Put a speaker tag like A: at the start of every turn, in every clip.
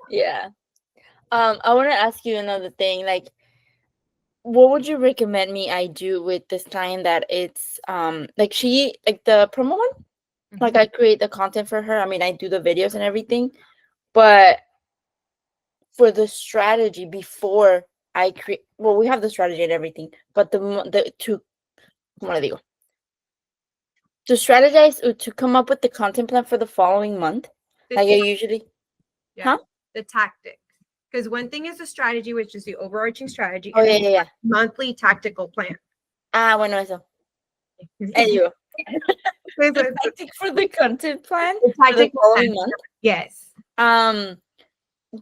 A: Yeah. I want to ask you another thing. Like, what would you recommend me I do with this client that it's like she like the promo one? Like
B: Mhm.
A: I create the content for her. I mean, I do the videos and everything, but for the strategy before I create, well, we have the strategy and everything, but the to como le digo, to strategize to come up with the content plan for the following month.
B: The
A: Like I
B: ta-
A: usually,
B: yeah,
A: huh?
B: the tactics. Because one thing is the strategy, which is the overarching strategy,
A: Oh
B: and
A: yeah,
B: then
A: yeah, yeah.
B: monthly tactical plan.
A: Ah, bueno eso.
B: It's
A: Anyway, the
B: a
A: tactic for the content plan for the
B: tactical plan.
A: following month.
B: Yes.
A: Um,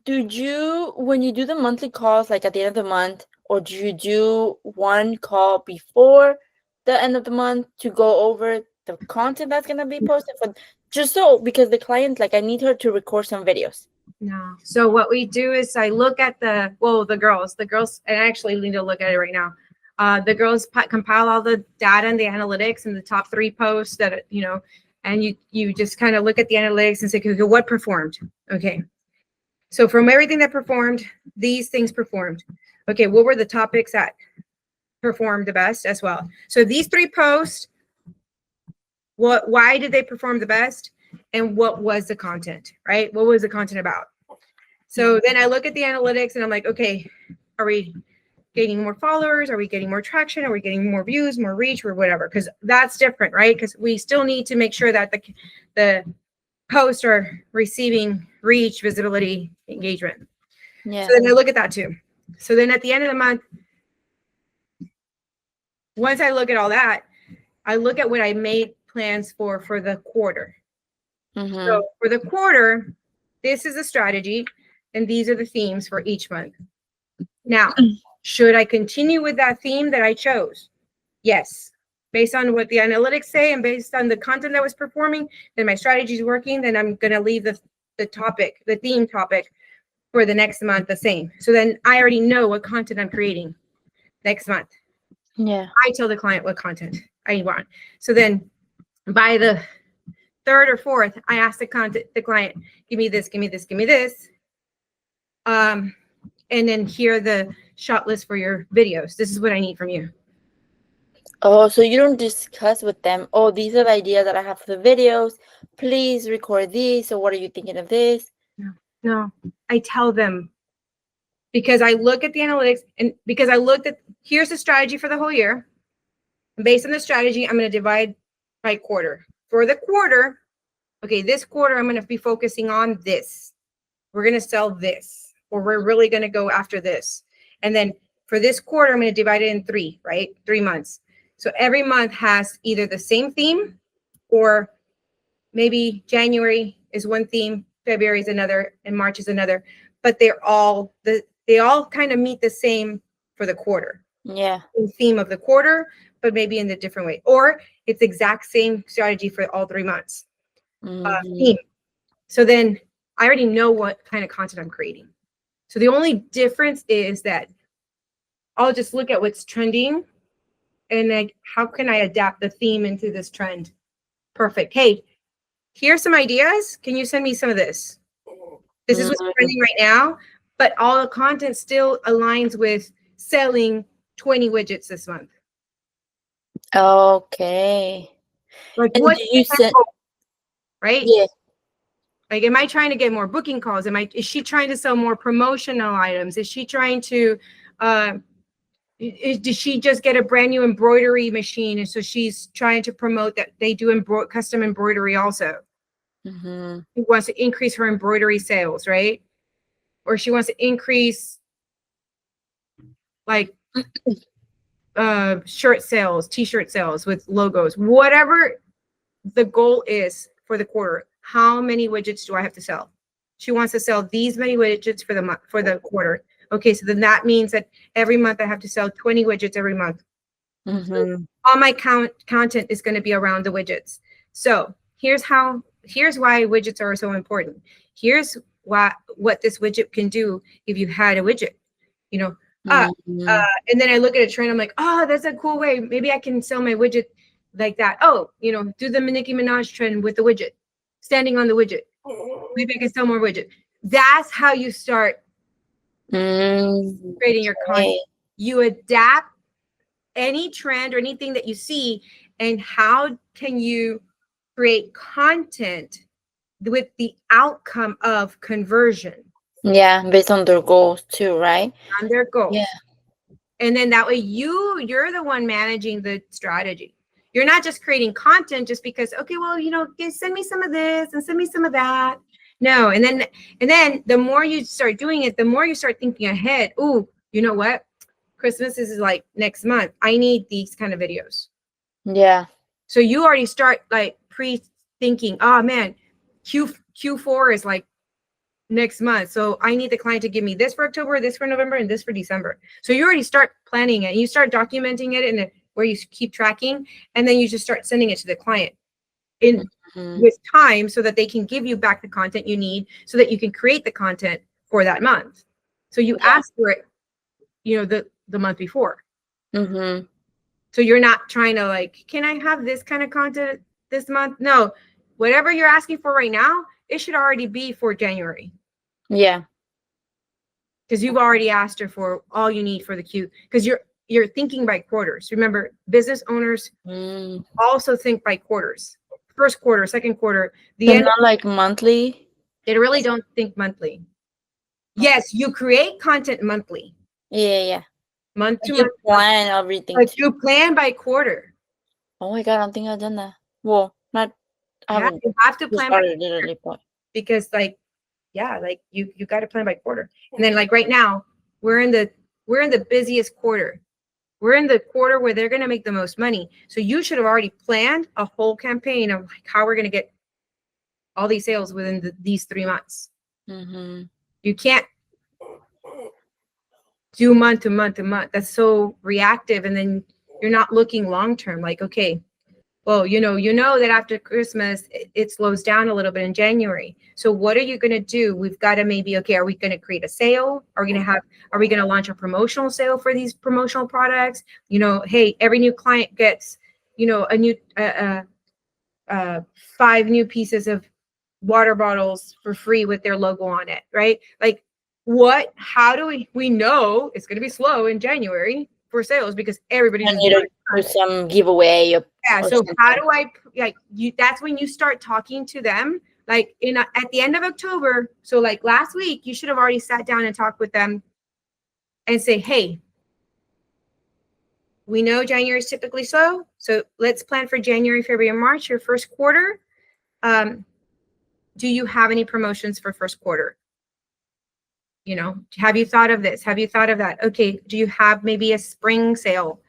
A: do you when you do the monthly calls like at the end of the month, or do you do one call before the end of the month to go over the content that's gonna be posted for just so because the client like I need her to record some videos.
B: No. So what we do is I look at the girls, and I actually need to look at it right now. The girls compile all the data and the analytics and the top 3 posts that, and you just kind of look at the analytics and say, okay, what performed? Okay. So from everything that performed, these things performed. Okay, what were the topics that performed the best as well? So these 3 posts, why did they perform the best? And what was the content, right? What was the content about? So then I look at the analytics and I'm like, okay, are we getting more followers? Are we getting more traction? Are we getting more views, more reach, or whatever? Because that's different, right? Because we still need to make sure that the posts are receiving reach, visibility, engagement. So
A: Yeah.
B: then I look at that too. So then at the end of the month, once I look at all that, I look at what I made plans for the quarter.
A: Mm-hmm.
B: So for the quarter, this is a strategy, and these are the themes for each month. Now, should I continue with that theme that I chose? Yes. Based on what the analytics say and based on the content that was performing, then my strategy is working, then I'm going to leave the theme topic for the next month the same. So then I already know what content I'm creating next month.
A: Yeah.
B: I tell the client what content I want. So then by the third or fourth, I ask the client, give me this, give me this, give me this. And then here are the shot list for your videos. This is what I need from you.
A: Oh, so you don't discuss with them, oh, these are the ideas that I have for the videos. Please record these. So what are you thinking of this?
B: No, no. I tell them because I look at the analytics and because I looked at here's the strategy for the whole year. And based on the strategy, I'm going to divide by quarter. For the quarter, okay, this quarter I'm going to be focusing on this. We're going to sell this, or we're really going to go after this. And then for this quarter, I'm going to divide it in 3, right? 3 months. So every month has either the same theme or maybe January is one theme, February is another, and March is another. But they all kind of meet the same for the quarter.
A: Yeah.
B: The theme of the quarter, but maybe in a different way. Or it's exact same strategy for all 3 months.
A: Mm-hmm.
B: Theme. So then I already know what kind of content I'm creating. So the only difference is that I'll just look at what's trending and like how can I adapt the theme into this trend? Perfect. Hey, here's some ideas. Can you send me some of this? This is what's
A: Mm-hmm.
B: trending right now, but all the content still aligns with selling 20 widgets this month.
A: Okay.
B: Like
A: And
B: what
A: do you send?
B: right?
A: Yeah.
B: Like, am I trying to get more booking calls? Is she trying to sell more promotional items? Is she trying to did she just get a brand new embroidery machine and so she's trying to promote that they do custom embroidery also?
A: Mm-hmm.
B: Who wants to increase her embroidery sales, right? Or she wants to increase like shirt sales, t-shirt sales with logos, whatever the goal is for the quarter. How many widgets do I have to sell? She wants to sell these many widgets for the month, for the quarter. Okay, so then that means that every month I have to sell 20 widgets every month.
A: Mm-hmm.
B: All my content is going to be around the widgets. So here's why widgets are so important. Here's what this widget can do if you had a widget, you know.
A: Mm-hmm.
B: And then I look at a trend, I'm like, oh, that's a cool way. Maybe I can sell my widget like that. Oh, do the Nicki Minaj trend with the widget, standing on the widget. Maybe I can sell more widget. That's how you start
A: Mm,
B: creating your content.
A: okay.
B: You adapt any trend or anything that you see, and how can you create content with the outcome of conversion
A: Yeah, based on their goals too, right?
B: on their
A: Yeah.
B: goals. And then that way you're the one managing the strategy. You're not just creating content just because, okay, well, send me some of this and send me some of that. No. And then the more you start doing it, the more you start thinking ahead. Ooh, you know what? Christmas is like next month. I need these kind of videos.
A: Yeah.
B: So you already start like pre-thinking, oh man, Q4 is like next month. So I need the client to give me this for October, this for November, and this for December. So you already start planning it. You start documenting it in where you keep tracking, and then you just start sending it to the client in
A: Mhm.
B: with time so that they can give you back the content you need so that you can create the content for that month. So you
A: Yeah.
B: ask for it, the month before.
A: Mhm.
B: So you're not trying to like, can I have this kind of content this month? No, whatever you're asking for right now, it should already be for January
A: Yeah.
B: because you've already asked her for all you need for the queue. Because you're thinking by quarters. Remember, business owners
A: Mm.
B: also think by quarters. First quarter, second quarter, the
A: So
B: end.
A: not like monthly.
B: They really don't think monthly.
A: Okay.
B: Yes, you create content monthly,
A: Yeah, yeah.
B: month
A: But
B: to
A: you
B: month,
A: plan everything
B: but
A: too.
B: you plan by quarter.
A: Oh my God, I don't think I've done that. Well, not. I
B: Yeah,
A: haven't
B: you have to
A: just
B: plan by
A: started
B: quarter
A: literally, but
B: because like, yeah, like you got to plan by quarter. And then like right now, we're in the we're in the busiest quarter. We're in the quarter where they're going to make the most money. So you should have already planned a whole campaign of like how we're going to get all these sales within these 3 months.
A: mhm.
B: You can't do month to month to month. That's so reactive, and then you're not looking long term. Like, okay, well, you know that after Christmas it slows down a little bit in January. So what are you going to do? We've got to maybe, okay, are we going to create a sale? Are we going to launch a promotional sale for these promotional products? Hey, every new client gets, a new 5 new pieces of water bottles for free with their logo on it, right? Like, how do we know it's going to be slow in January for sales because
A: I
B: everybody's
A: need to do some giveaway
B: yeah.
A: or
B: So how
A: something.
B: do I like you? That's when you start talking to them. Like at the end of October. So like last week, you should have already sat down and talked with them and say, hey, we know January is typically slow. So let's plan for January, February, and March, your first quarter. Um, do you have any promotions for first quarter? Have you thought of this? Have you thought of that? Okay, do you have maybe a spring sale?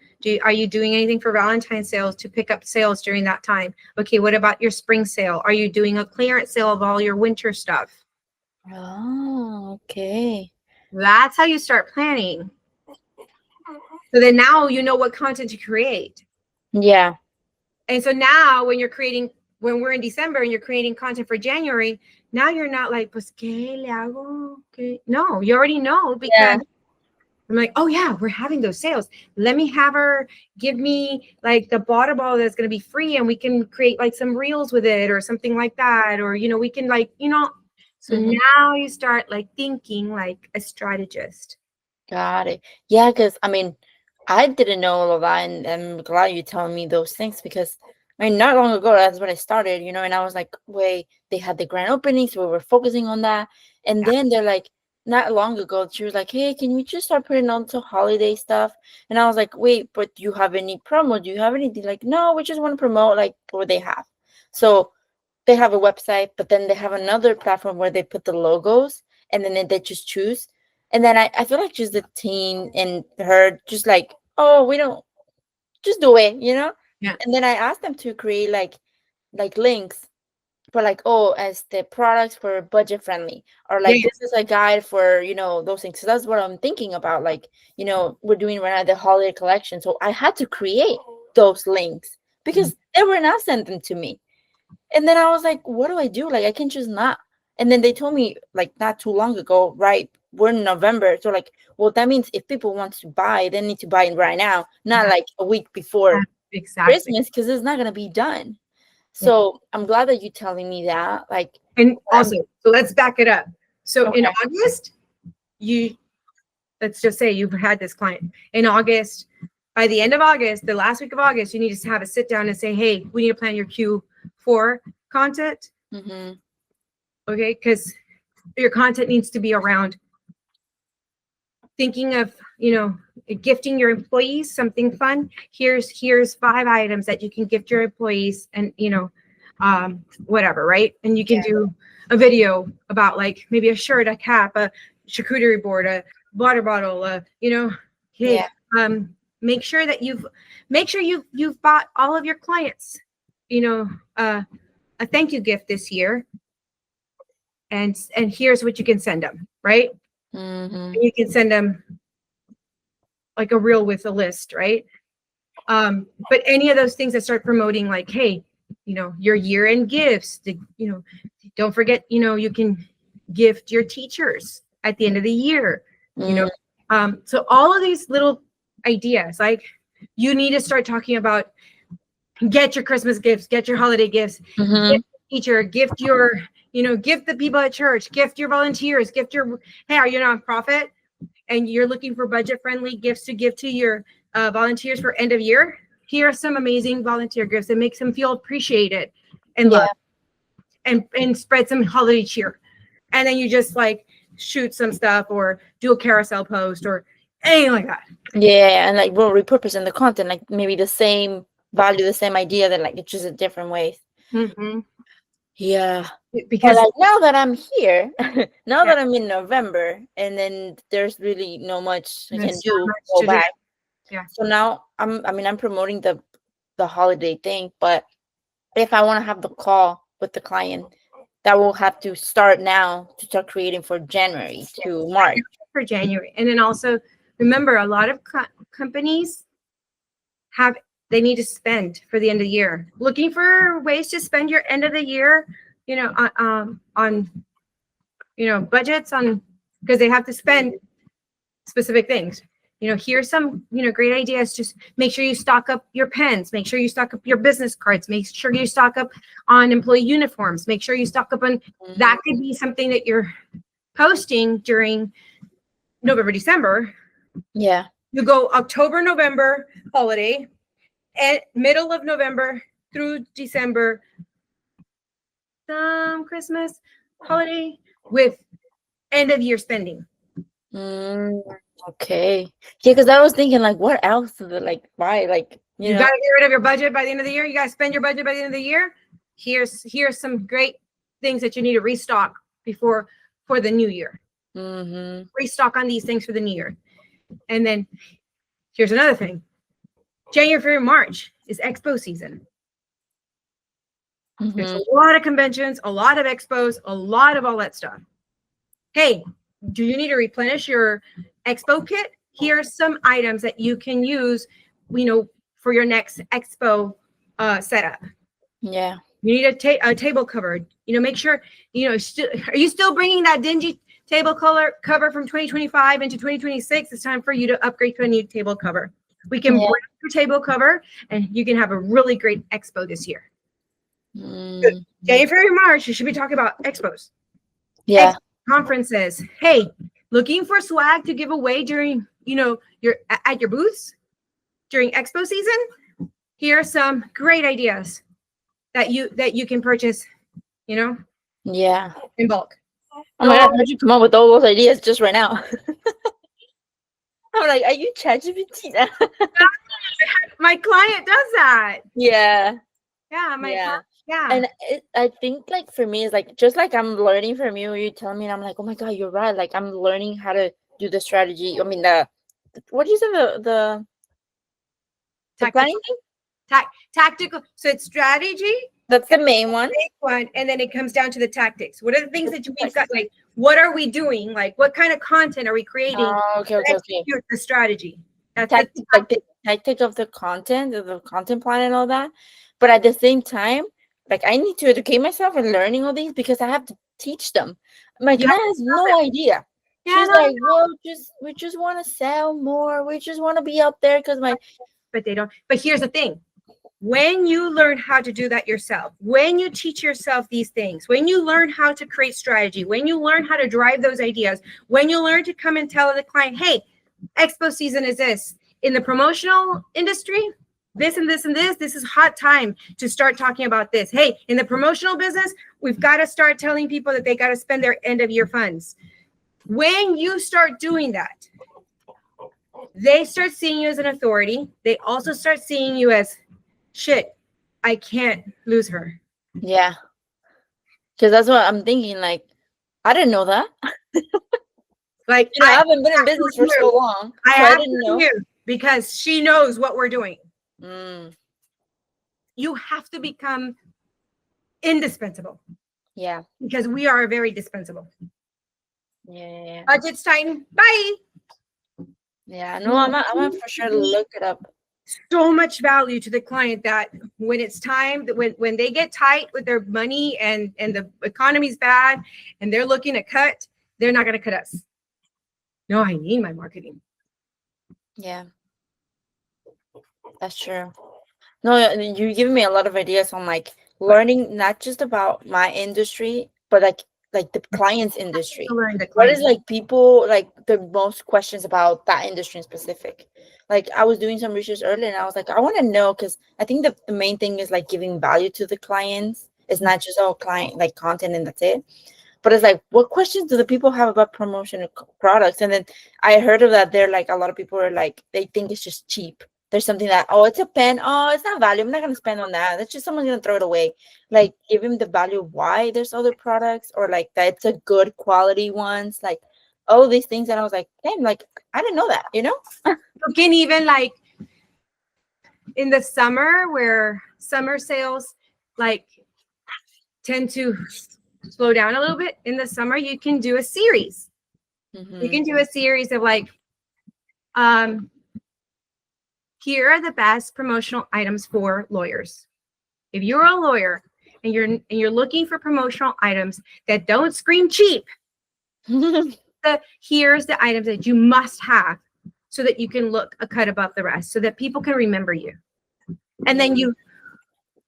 B: Are you doing anything for Valentine's sales to pick up sales during that time? Okay, what about your spring sale? Are you doing a clearance sale of all your winter stuff?
A: Oh, okay.
B: That's how you start planning. So then now you know what content to create.
A: Yeah.
B: And so now when we're in December and you're creating content for January, now you're not like, pues, ¿qué le hago? ¿Qué? No, you already know because
A: Yeah.
B: I'm like, oh yeah, we're having those sales. Let me have her give me like the bottle ball that's going to be free, and we can create like some reels with it or something like that. Or, we can like, so
A: Mhm.
B: now you start like thinking like a strategist.
A: Got it. Yeah, because I mean, I didn't know all of that, and I'm glad you telling me those things because I mean, not long ago, that's when I started, and I was like, wait, they had the grand opening, so we were focusing on that, and
B: Yeah.
A: then they're like, not long ago, she was like, hey, can we just start putting on some holiday stuff? And I was like, wait, but do you have any promo? Do you have anything? Like, no, we just want to promote like what they have. So they have a website, but then they have another platform where they put the logos and then they just choose. And then I feel like just the team and her just like, oh, we don't just do it.
B: Yeah.
A: And then I asked them to create like links for like, oh, as the products for budget friendly, or
B: Yeah.
A: like this is a guide for those things. So that's what I'm thinking about. Like, we're doing right now the holiday collection. So I had to create those links
B: Yeah.
A: because they were not sent them to me. And then I was like, what do I do? Like, I can just not. And then they told me, like, not too long ago, right? We're in November. So, like, well, that means if people want to buy, they need to buy it right now, not
B: Yeah.
A: like a week before
B: Exactly.
A: Christmas, because it's not going to be done.
B: Yeah.
A: So I'm glad that you're telling me that. Like,
B: And
A: I'm,
B: also, so let's back it up. So in
A: Okay.
B: August, you let's just say you've had this client in August. By the end of August, the last week of August, you need to have a sit down and say, hey, we need to plan your Q4 content.
A: Mm-hmm.
B: Okay, because your content needs to be around thinking of, gifting your employees something fun. Here's 5 items that you can gift your employees, and whatever, right? And you can do a video about like maybe a shirt, a cap, a charcuterie board, a water bottle, hey,
A: Yeah.
B: make sure that you've bought all of your clients, a thank you gift this year, and here's what you can send them, right?
A: Mm-hmm.
B: You can send them like a reel with a list, right? But any of those things that start promoting, like, hey, your year-end gifts, don't forget, you can gift your teachers at the end of the year, so all of these little ideas, like you need to start talking about, get your Christmas gifts, get your holiday gifts,
A: Mm-hmm.
B: gift the teacher, gift your, gift the people at church, gift your volunteers, gift your, hey, are you a nonprofit and you're looking for budget-friendly gifts to give to your volunteers for end of year? Here are some amazing volunteer gifts that makes them feel appreciated and
A: Yeah.
B: loved, and spread some holiday cheer. And then you just like shoot some stuff or do a carousel post or anything like that.
A: Yeah, and like we're repurposing the content, like maybe the same value, the same idea, that like it's just a different way.
B: Mm-hmm.
A: Yeah. But
B: Because
A: like now that I'm here, now
B: yeah,
A: that I'm in November, and then there's really no much I can
B: there's not
A: do,
B: much
A: go
B: to do.
A: back.
B: Yeah.
A: So now I'm promoting the holiday thing, but if I want to have the call with the client, that will have to start now to start creating for January to March.
B: For January. And then also remember, a lot of companies they need to spend for the end of the year, looking for ways to spend your end of the year, on budgets, on, because they have to spend specific things. Here's some, great ideas. Just make sure you stock up your pens, make sure you stock up your business cards, make sure you stock up on employee uniforms, make sure you stock up on, that could be something that you're posting during November, December.
A: Yeah.
B: You go October, November holiday, and middle of November through December, some Christmas holiday, with end of year spending.
A: Mm, okay. Yeah, because I was thinking like, what else to like buy? Like,
B: You got to get rid of your budget by the end of the year. You got to spend your budget by the end of the year. Here's some great things that you need to restock for the new year.
A: Mm-hmm.
B: Restock on these things for the new year. And then here's another thing. January, February, March is expo season. There's a lot of conventions, a lot of expos, a lot of all that stuff. Hey, do you need to replenish your expo kit? Here's some items that you can use, for your next expo setup.
A: Yeah.
B: You need a table cover. Make sure, are you still bringing that dingy table cover from 2025 into 2026? It's time for you to upgrade to a new table cover. We can bring your table cover, and you can have a really great expo this year.
A: Mm-hmm.
B: January, March, you should be talking about expos.
A: Yeah.
B: Conferences. Hey, looking for swag to give away during, your at your booths during expo season? Here are some great ideas that you can purchase,
A: Yeah.
B: in bulk.
A: Oh my God, how'd you come up with all those ideas just right now? I'm like, are you ChatGPT now?
B: My client does that.
A: Yeah.
B: Yeah,
A: Yeah.
B: yeah.
A: And I think like for me, it's like just like I'm learning from you. You tell me, and I'm like, oh my God, you're right. Like I'm learning how to do the strategy. I mean, what do you say, the planning thing?
B: Tactical. So it's strategy,
A: That's the main one.
B: and then it comes down to the tactics. What are the things that we've got? Like, what are we doing? Like, what kind of content are we creating?
A: Oh, okay.
B: Execute the strategy. That's
A: Tactic, like the tactic of the content plan and all that. But at the same time, like I need to educate myself and learning all these because I have to teach them. My client has no idea. She's like, well, we just want to sell more. We just want to be up there because
B: but they don't. But here's the thing. When you learn how to do that yourself, when you teach yourself these things, when you learn how to create strategy, when you learn how to drive those ideas, when you learn to come and tell the client, hey, expo season is this. In the promotional industry, this and this and this is hot time to start talking about this. Hey, in the promotional business, we've got to start telling people that they got to spend their end of year funds. When you start doing that, they start seeing you as an authority. They also start seeing you as, shit, I can't lose her.
A: Yeah. Because that's what I'm thinking. Like, I didn't know that.
B: Like,
A: I haven't been in business for so long, so I didn't know.
B: Because she knows what we're doing.
A: Mm.
B: You have to become indispensable.
A: Yeah.
B: Because we are very dispensable.
A: Yeah.
B: Budget's time. Bye.
A: Yeah. No, I'm gonna for sure look it up.
B: So much value to the client that when it's time, that when they get tight with their money and the economy's bad and they're looking to cut, they're not going to cut us. No, I need my marketing.
A: Yeah. That's true. No, you're giving me a lot of ideas on like learning not just about my industry, but like the client's industry.
B: Learn the
A: What is
B: client.
A: like people like the most questions about that industry in specific? Like I was doing some research earlier and I was like, I want to know because I think the main thing is like giving value to the clients. It's not just all client like content and that's it. But it's like, what questions do the people have about promotion of products? And then I heard of that. They're like, a lot of people are like, they think it's just cheap. There's something that, oh, it's a pen. Oh, it's not value. I'm not going to spend on that. That's just someone's going to throw it away. Like, give him the value of why there's other products or like that it's a good quality ones. Like, all these things. And I was like, damn, like, I didn't know that, you know?
B: You can even like in the summer where summer sales like tend to slow down a little bit in the summer, you can do a series. You can do a series of like, here are the best promotional items for lawyers. If you're a lawyer and you're looking for promotional items that don't scream cheap, here's the items that you must have so that you can look a cut above the rest, so that people can remember you. And then you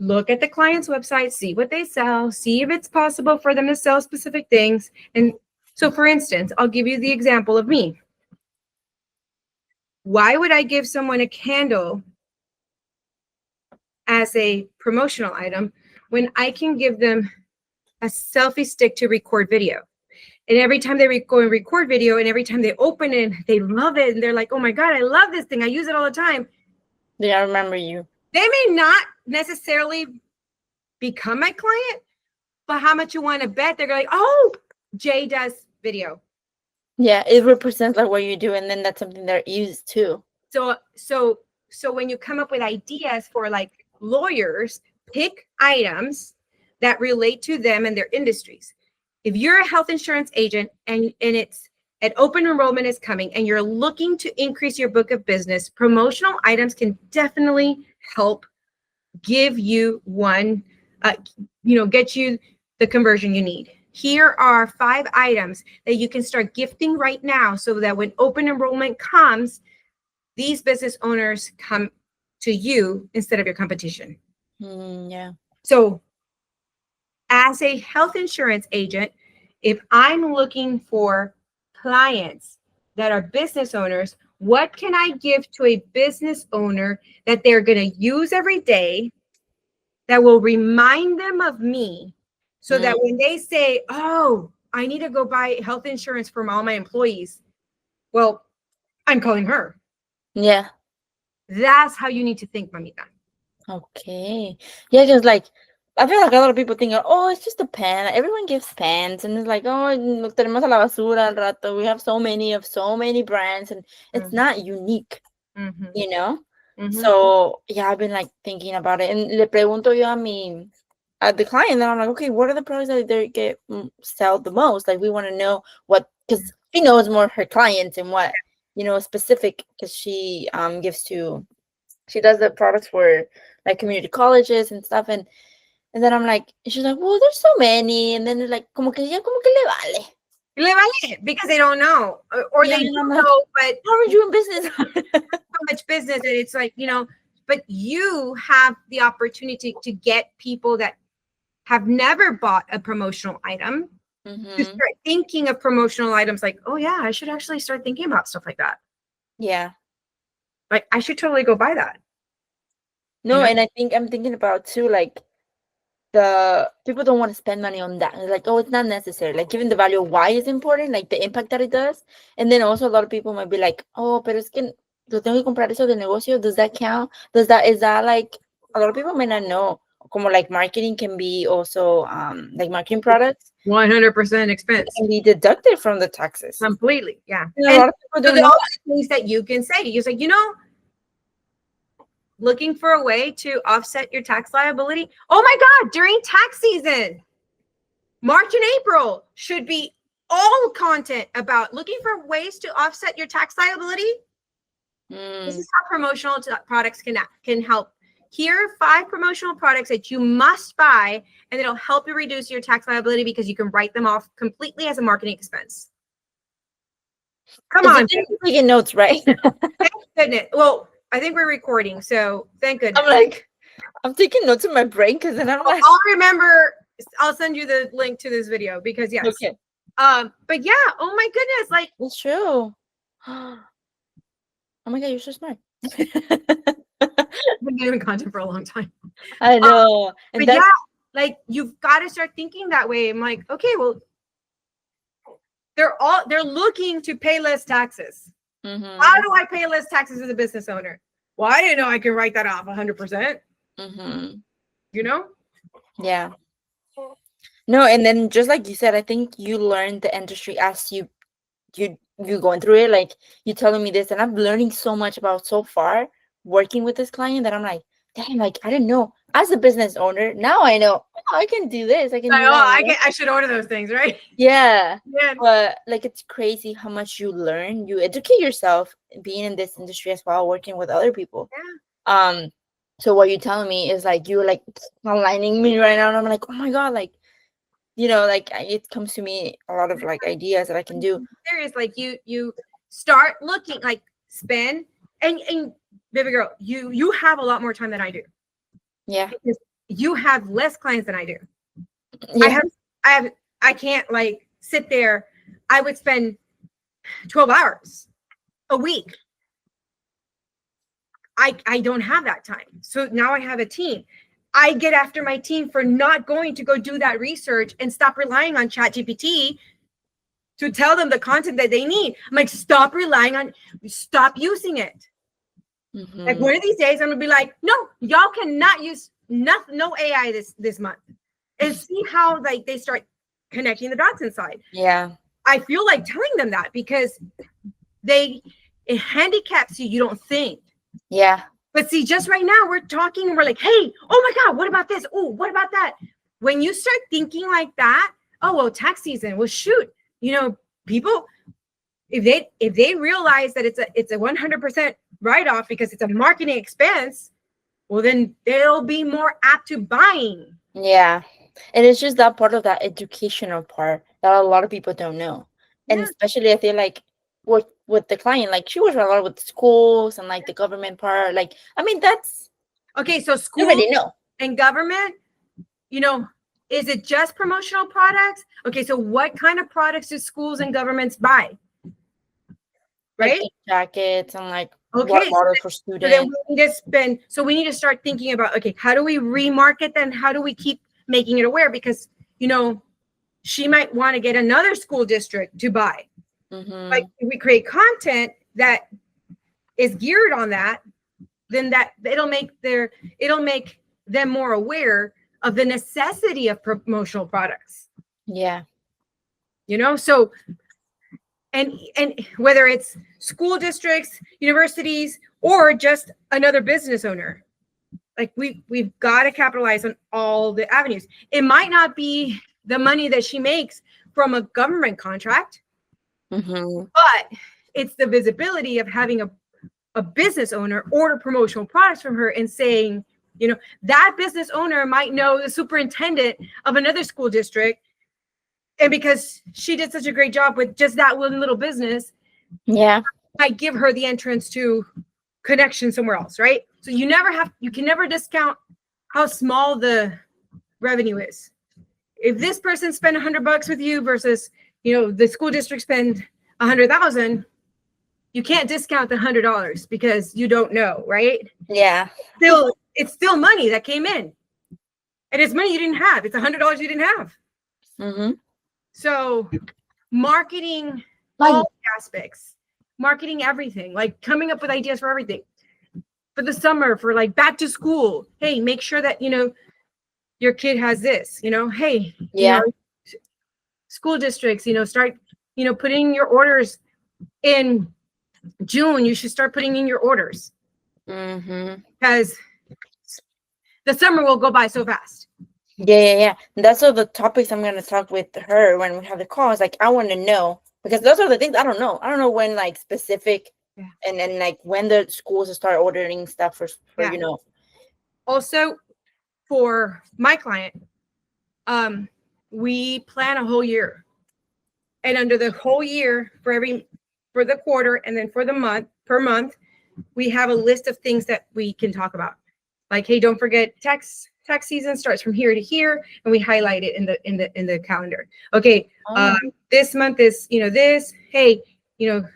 B: look at the client's website, see what they sell, see if it's possible for them to sell specific things. And so, for instance, I'll give you the example of me. Why would I give someone a candle as a promotional item when I can give them a selfie stick to record video? And every time they go and record video and every time they open it, they love it. And they're like, oh my God, I love this thing. I use it all the time.
A: Yeah, I remember you.
B: They may not necessarily become my client, but how much you want to bet they're like, oh, Jay does video.
A: Yeah, it represents like what you do. And then that's something they're used to.
B: So when you come up with ideas for like lawyers, pick items that relate to them and their industries. If you're a health insurance agent and it's an open enrollment is coming and you're looking to increase your book of business, promotional items can definitely help give you one, get you the conversion you need. Here are 5 items that you can start gifting right now so that when open enrollment comes, these business owners come to you instead of your competition.
A: Yeah.
B: So as a health insurance agent, if I'm looking for clients that are business owners, what can I give to a business owner that they're going to use every day that will remind them of me so that when they say, oh, I need to go buy health insurance from all my employees, well, I'm calling her.
A: Yeah.
B: That's how you need to think, mamita.
A: Okay. Yeah, just like I feel like a lot of people think, oh, it's just a pen. Everyone gives pens, and it's like, oh, tenemos a la basura al rato. We have so many brands, and it's not unique, you know. So yeah, I've been like thinking about it, and le pregunto yo a the client, and I'm like, okay, what are the products that they get sell the most? Like, we want to know what, because she knows more her clients and what specific, because she she does the products for like community colleges and stuff, and then I'm like, she's like, well, there's so many, and then it's like, como que ya como que le vale.
B: Le vale because they don't know, or
A: Yeah,
B: they do
A: I'm like,
B: know, but
A: how are you in business?
B: so much business, and it's like but you have the opportunity to get people that have never bought a promotional item to start thinking of promotional items like, oh yeah, I should actually start thinking about stuff like that.
A: Yeah.
B: Like I should totally go buy that.
A: No, and I think I'm thinking about too, like the people don't want to spend money on that. It's like, oh, it's not necessary. Like giving the value of why is important, like the impact that it does. And then also a lot of people might be like, oh, pero es que yo tengo que comprar eso de negocio. Does that count? Is that like, a lot of people may not know. Como like marketing can be also like marketing products
B: 100% expense.
A: can be deducted from the taxes.
B: Completely. Yeah.
A: And a lot of people
B: So
A: don't
B: there
A: know.
B: are things that you can say. You're like, looking for a way to offset your tax liability. Oh my God, during tax season, March and April should be all content about looking for ways to offset your tax liability. This is how promotional products can help. Here are 5 promotional products that you must buy, and it'll help you reduce your tax liability because you can write them off completely as a marketing expense. Come on.
A: You're taking notes, right?
B: Thank goodness. Well, I think we're recording, so thank goodness.
A: I'm taking notes in my brain because then I'm like,
B: I'll remember. I'll send you the link to this video because yes.
A: okay.
B: But yeah, oh my goodness, like
A: It's true. Oh my God, you're so smart.
B: I've been doing content for a long time.
A: I know.
B: And but yeah, like you've got to start thinking that way. I'm like, okay, well, they're looking to pay less taxes. How do I pay less taxes as a business owner? Well, I didn't know I can write that off 100%. You know?
A: Yeah. No, and then just like you said, I think you learn the industry as you going through it. Like you telling me this, and I'm learning so much about so far working with this client that I'm like, damn, like I didn't know. As a business owner, now I know, oh, I can do this. I can do that.
B: I should order those things, right?
A: Yeah. But like it's crazy how much you learn. You educate yourself being in this industry as well, working with other people.
B: Yeah.
A: So what you're telling me is like you're like aligning me right now, and I'm like, oh my God, like like it comes to me a lot of like ideas that I can do.
B: Serious, like you start looking, like spend and baby girl, you have a lot more time than I do.
A: Yeah.
B: Because you have less clients than I do.
A: Yeah.
B: I can't like sit there. I would spend 12 hours a week. I don't have that time. So now I have a team. I get after my team for not going to go do that research and stop relying on ChatGPT to tell them the content that they need. I'm like, stop using it. Like one of these days, I'm gonna be like, no, y'all cannot use no AI this month, and see how like they start connecting the dots inside.
A: Yeah,
B: I feel like telling them that because it handicaps you. You don't think.
A: Yeah.
B: But see, just right now we're talking and we're like, hey, oh my God, what about this? Oh, what about that? When you start thinking like that, oh, well, tax season, well, shoot, people, if they realize that it's a 100% write-off because it's a marketing expense, well, then they'll be more apt to buying.
A: Yeah. And it's just that part of that educational part that a lot of people don't know. And especially I feel like with the client, like she works a lot with schools and like the government part. Like, I mean, that's
B: okay. So school
A: already know.
B: And government, is it just promotional products? Okay, so what kind of products do schools and governments buy? Right?
A: Like jackets and like
B: water
A: for students.
B: So then we need to start thinking about, okay, how do we remarket them? How do we keep making it aware? Because, she might want to get another school district to buy. Like if we create content that is geared on that, then that it'll make them more aware of the necessity of promotional products.
A: Yeah.
B: So and whether it's school districts, universities, or just another business owner, like we've got to capitalize on all the avenues. It might not be the money that she makes from a government contract, but it's the visibility of having a business owner order promotional products from her and saying, that business owner might know the superintendent of another school district. And because she did such a great job with just that one little business,
A: yeah,
B: might give her the entrance to connection somewhere else, right? So you can never discount how small the revenue is. If this person spent $100 with you versus, the school district spend 100,000, you can't discount the $100 because you don't know, right?
A: Yeah.
B: It's still money that came in, and it's money you didn't have. It's $100 you didn't have.
A: Mm-hmm.
B: So marketing, all aspects, marketing everything, like coming up with ideas for everything. For the summer, for like back to school, hey, make sure that your kid has this. Hey,
A: Yeah.
B: school districts, start putting your orders in June. You should start putting in your orders because the summer will go by so fast.
A: Yeah. That's all the topics I'm gonna talk with her when we have the call. It's like I want to know, because those are the things I don't know. I don't know when like specific, and then like when the schools start ordering stuff for
B: Also, for my client, we plan a whole year, and under the whole year for the quarter, and then for the per month, we have a list of things that we can talk about. Like, hey, don't forget tax season starts from here to here, and we highlight it in the calendar. Okay, this month is this. Hey,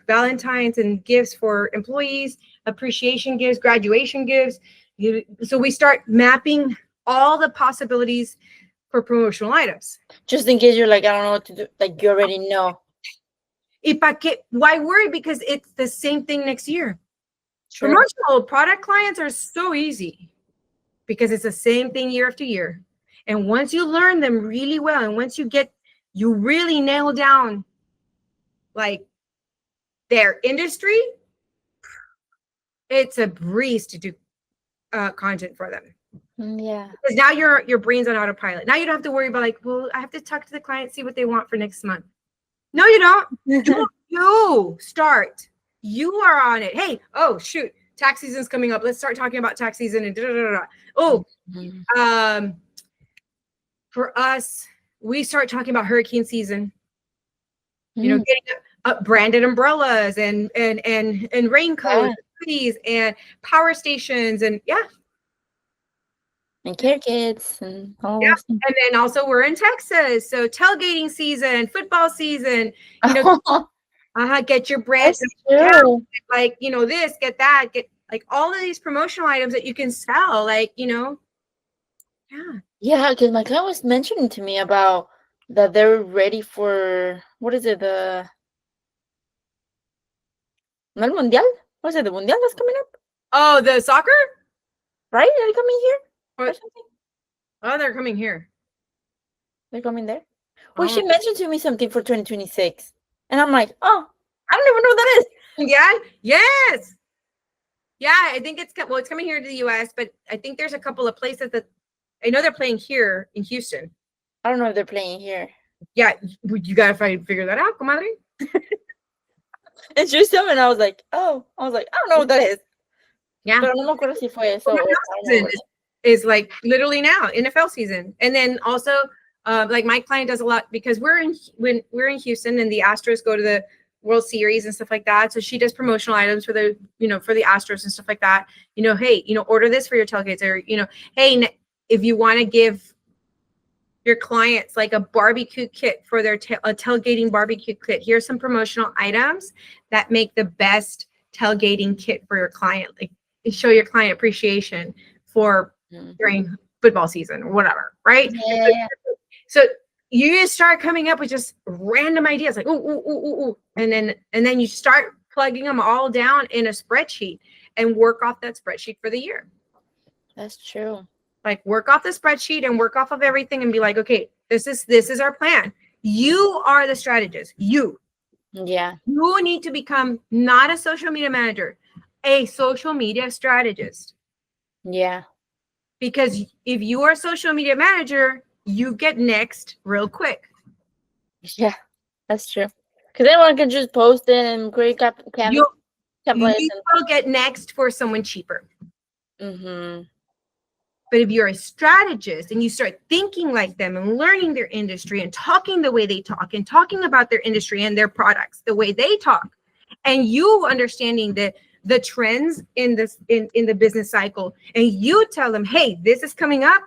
B: Valentine's and gifts for employees, appreciation gifts, graduation gifts. So we start mapping all the possibilities for promotional items.
A: Just in case you're like, I don't know what to do. Like, you already know.
B: Why worry? Because it's the same thing next year. True. Promotional product clients are so easy because it's the same thing year after year. And once you learn them really well, and once you really nail down like their industry, it's a breeze to do content for them.
A: Yeah.
B: Because now your brain's on autopilot. Now you don't have to worry about like, well, I have to talk to the client, see what they want for next month. No, you don't. You start. You are on it. Hey, oh shoot, tax season's coming up. Let's start talking about tax season and Oh, for us, we start talking about hurricane season. Getting branded umbrellas and raincoats, hoodies, and power stations, and
A: and care kits and all.
B: Yeah, and then also we're in Texas, so tailgating season, football season. Get your brand, like this, get that, get like all of these promotional items that you can sell, like
A: Yeah, because my client was mentioning to me about that they're ready for what is it, the no el mundial? What is it, the mundial that's coming up?
B: Oh, the soccer,
A: right? Are they coming here or something?
B: Oh, they're coming here.
A: They're coming there. Well, she mentioned to me something for 2026, and I'm like, oh, I don't even know what that is.
B: Yeah. Yes. Yeah, I think it's coming here to the U.S., but I think there's a couple of places that I know they're playing here in Houston.
A: I don't know if they're playing here.
B: Yeah, you gotta figure that out, comadre.
A: And she was telling me, I was like, I don't know what that is.
B: Yeah.
A: Pero no me acuerdo si fue eso.
B: Is like literally now NFL season, and then also like my client does a lot because we're in Houston and the Astros go to the World Series and stuff like that. So she does promotional items for the for the Astros and stuff like that. Hey, order this for your tailgates, or hey, if you want to give your clients like a barbecue kit for their a tailgating barbecue kit, here's some promotional items that make the best tailgating kit for your client. Like show your client appreciation for during football season or whatever, right?
A: Yeah.
B: So you just start coming up with just random ideas like ooh, and then you start plugging them all down in a spreadsheet and work off that spreadsheet for the year.
A: That's true.
B: Like work off the spreadsheet and work off of everything and be like, okay, this is our plan. You are the strategist. You need to become not a social media manager, a social media strategist.
A: Yeah.
B: Because if you are a social media manager, you get next real quick.
A: Yeah, that's true. Because anyone can just post it and create templates.
B: You will get next for someone cheaper.
A: Mm-hmm.
B: But if you're a strategist and you start thinking like them and learning their industry and talking the way they talk and talking about their industry and their products the way they talk, and you understanding the the trends in this in the business cycle, and you tell them, hey, this is coming up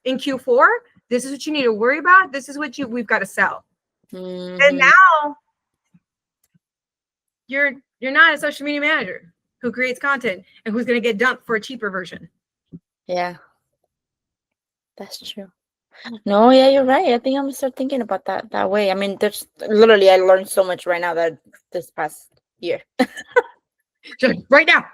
B: in Q4. This is what you need to worry about. This is what we've got to sell. And now you're not a social media manager who creates content and who's going to get dumped for a cheaper version.
A: Yeah, that's true. No, yeah, you're right. I think I'm gonna start thinking about that way. I mean, there's literally I learned so much right now that this past year.
B: Right now.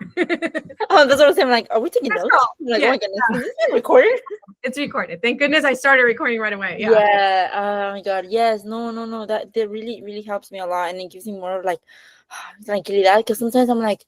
A: Oh, that's what I'm saying. Like, are we taking notes? I'm like, oh my goodness, is this being recorded?
B: It's recorded. Thank goodness I started recording right away.
A: Yeah. Oh my God. Yes. No. That really, really helps me a lot, and it gives me more like tranquilidad. Because sometimes I'm like,